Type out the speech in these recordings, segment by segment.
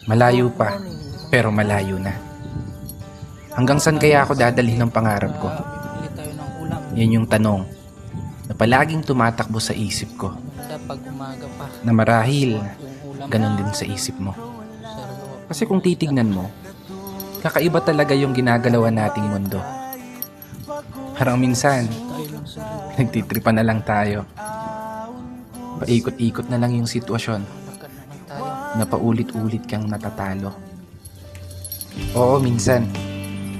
Malayo pa, pero malayo na. Hanggang saan kaya ako dadalhin ng pangarap ko? Bibili tayo ng ulam. Yan yung tanong na palaging tumatakbo sa isip ko, Maganda pag umaga pa. na marahil Yung ulam ganun din sa isip mo. sardo. Kasi kung titignan mo, kakaiba talaga yung ginagalawan nating mundo. Parang minsan, Tayo lang sa nagtitripan na lang tayo. Paikot-ikot na lang yung sitwasyon lakad naman tayo. na paulit-ulit kang natatalo. Oo, minsan,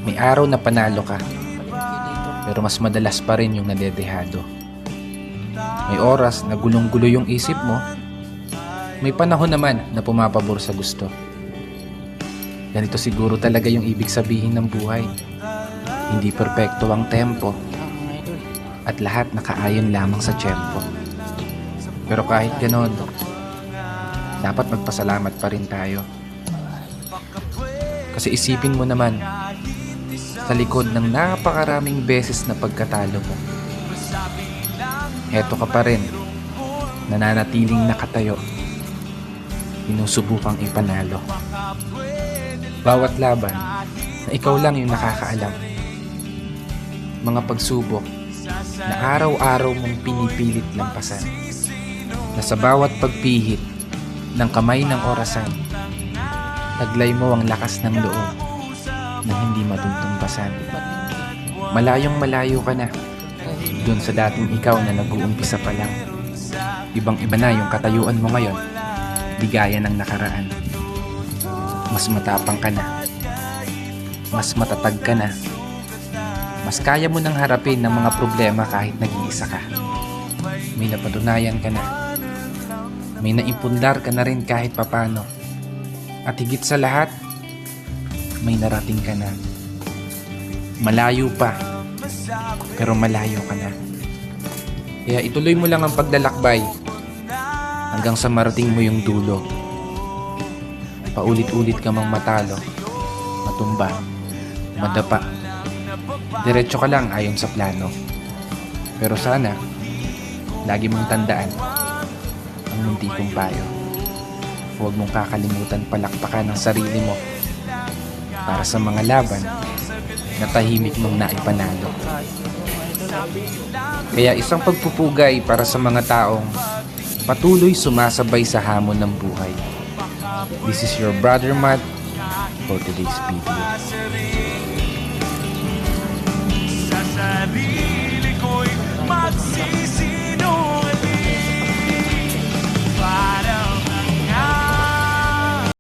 may araw na panalo ka, Palengke dito. pero mas madalas pa rin yung nadedehado. May oras na gulong-gulo yung isip mo, may panahon naman na pumapabor sa gusto. Ganito siguro talaga yung ibig sabihin ng buhay. Hindi perpekto ang tempo Mga idol. at lahat nakaayon lamang sa tiyempo. Pero kahit ganon, dapat magpasalamat pa rin tayo. Kasi isipin mo naman, sa likod ng napakaraming beses na pagkatalo mo, eto ka pa rin, nananatiling nakatayo, sinusubukang ipanalo. Bawat laban na ikaw lang yung nakakaalam. Mga pagsubok na araw-araw mong pinipilit lampasan, na sa bawat pagpihit ng kamay ng orasan, taglay mo ang lakas ng loob na hindi matuntumbasan. Malayong malayo ka na dun sa dating ikaw na nag-uumpisa pa lang. Ibang-iba na yung katayuan mo ngayon, di gaya ng nakaraan. Mas matapang ka na, mas matatag ka na, mas kaya mo nang harapin ng mga problema kahit nag-iisa ka. May napatunayan ka na, may naipundar ka na rin kahit papano. At higit sa lahat, may narating ka na. Malayo pa, pero malayo ka na. Kaya ituloy mo lang ang paglalakbay hanggang sa marating mo yung dulo. Paulit-ulit ka mang matalo, matumba, madapa. Diretso ka lang ayon sa plano. Pero sana, lagi mong tandaan ang munti kong payo. Huwag mong kakalimutan palakpakan ang sarili mo para sa mga laban na tahimik mong naipanalo. Kaya isang pagpupugay para sa mga taong patuloy sumasabay sa hamon ng buhay. This is your brother Matt for today's video. Sa sarili ko'y magsisimula.